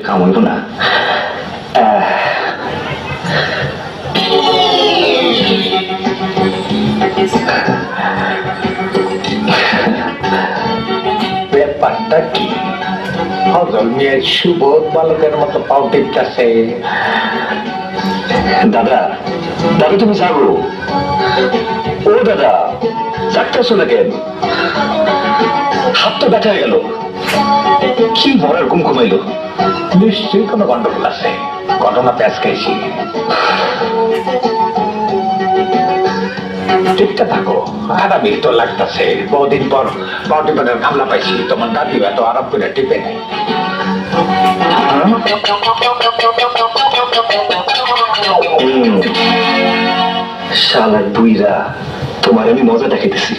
কাম হইব না। ব্যাপারটা কি? হজল নিয়ে সুবোধ বালকের মতো পাও টিপতেছে। দাদা, দাদা তুমি যাবো? ও দাদা, যাকতেছো না কেন? হাত তো ব্যথা হয়ে গেল। কি ভরার ঘুম ঘুমাইলো? নিশ্চয়ই কোনো গন্ডগোল আছে, ঘটনা প্যাঁচ খাইছি। ঠিকটা থাকো, আরামই তো লাগতেছে। বহুদিন পর পাউটিপানের গামলা পাইছি, তোমার দাদি এত আরাম করে টিপে নেই। শালার বুইরা, তোমার আমি মজা দেখাইতেছি।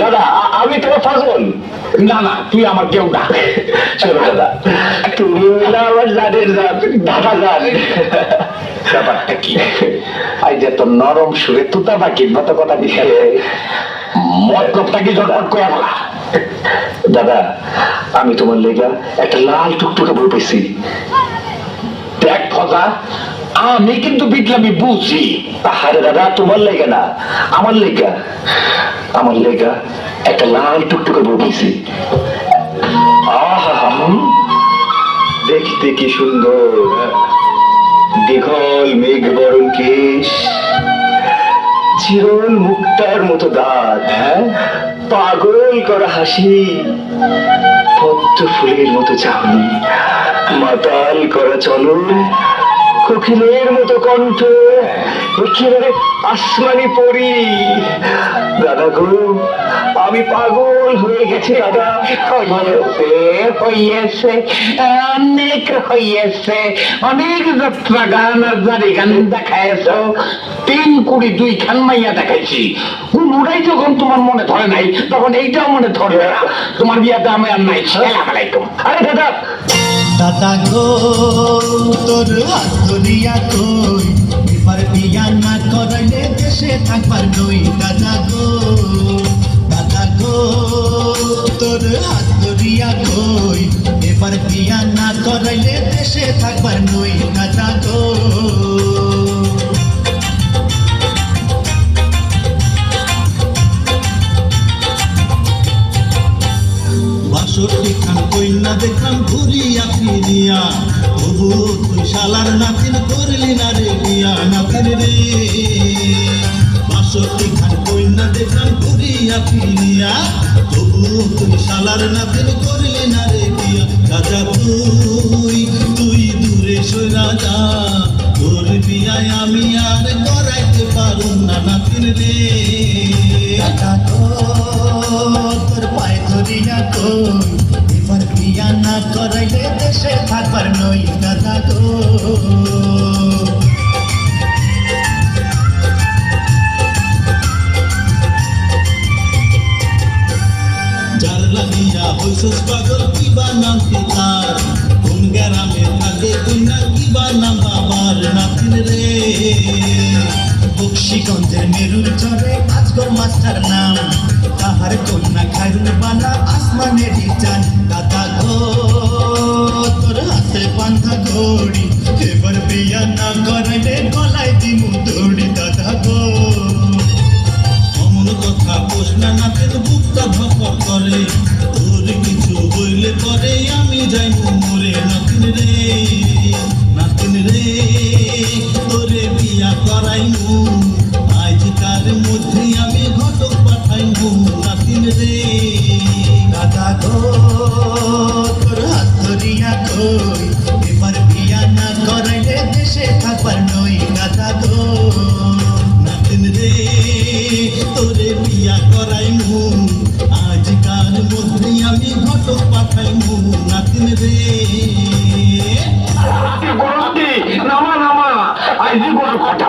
দাদা, আমি তোমার ফাজল। না না, তুই আমার কেউ না। চলো দাদা, তুমি আমার জানের দাদা জানে ব্যাপারটা কি। আই যে তোর নরম সুরে তুতা পাখির মতো কথা দিছে, মতলবটা কি জটপট করে বলা। দাদা, আমি তোমার লেগা একটা লাল টুকটুকে বই পেয়েছি। দেখ ফজা, আমি কিন্তু বিটলামি বুঝি। আরে দাদা, তোমার লেগে না, আমার লেগা। আমার লেগা একটা লাল টুকটুকে বই পেয়েছি। দেখতে কি সুন্দর, দীঘল মেঘ বরণ কেশ, চিরল মুক্তার মতো দাঁত, পাগল করা হাসি, পদ্ম ফুলের মতো চাহনি, মাতাল করা চলন, কোকিলের মতো কণ্ঠ, একেবারে আসমানি পরি। দাদা গো, আমি পাগল হয়ে গেছি দাদা। হইয়েছে অনেক হইয়েছে, অনেক যাত্রা গান আর জারি গান দেখাইছ, 3 কুড়ি 2 খান মাইয়া দেখাইছি। কোনটাই যখন তোমার মনে ধরে নাই, তখন এইটাও মনে ধরবে না। তোমার বিয়াতে আমি আর নাই। আসসালামু আলাইকুম। আরে দাদা, দাদা গো, তোর হাত ধরিয়া কই, এবার বিয়া না করাইলে দেশে থাকবার নই। দাদা গো, দাদা গো, তোর হাত ধরিয়া কই, এবার বিয়া না করাইলে দেশে থাকবার নই। দাদা গো, বাষট্টি খান কইনা দেখলাম ঘুরিয়া ফিরিয়া, তবু তুই শালার নাতিন করলি না রে বিয়া। নাতিন রে, 62 খান কইনা দেখলাম ঘুরিয়া ফিরিয়া, তবু তুই শালার নাতিন করলি না রে বিয়া। রাজা তুই দূরে সইরা যা, তোর বিয়ায় আমি আর করাইতে পারুম না। নাতিন রে, রাজা তোর পায়ে ধরিয়া কই, এবার বিয়া না করাইলে দেশে থাকবার নই। দাদা গো, যার লাগিয়া হইছস পাগল, কিবা নাম পিতার, কোন গ্রামে থাকে কন্যা, কিবা নাম বাবার। নাতিন রে, বক্সিগঞ্জের মেরুর চরে আজগর মাস্টার নাম, তাহার কন্যা খাইরুল বালা আসমানেরই চান। দাদা গো, তোর হাতে বান্ধা ঘড়ি, এবার বিয়া না করাইলে গলায় দিমু দড়ি। দাদা গো, অমন কথা কোস না, নাতের বুকটা ধপ করে, তোর কিছু হইলে পরে আমি যাইব মরে। নাতিন রে, নাতিন রে, তোরে বিয়া করাইমু, আজকার মধ্যে আমি ঘটক পাঠাইমু। নাতিন রে, দাদা গো, তোর হাত ধরিয়া কই, এবার বিয়া না করাইলে দেশে থাকবার নই। দাদা গো, নাতিন রে, তোরে বিয়া করাইমু, আজকার মধ্যে আমি ঘটক পাঠাইমু। নাতিন রে, নামা নামা, আইজি কোনো কথা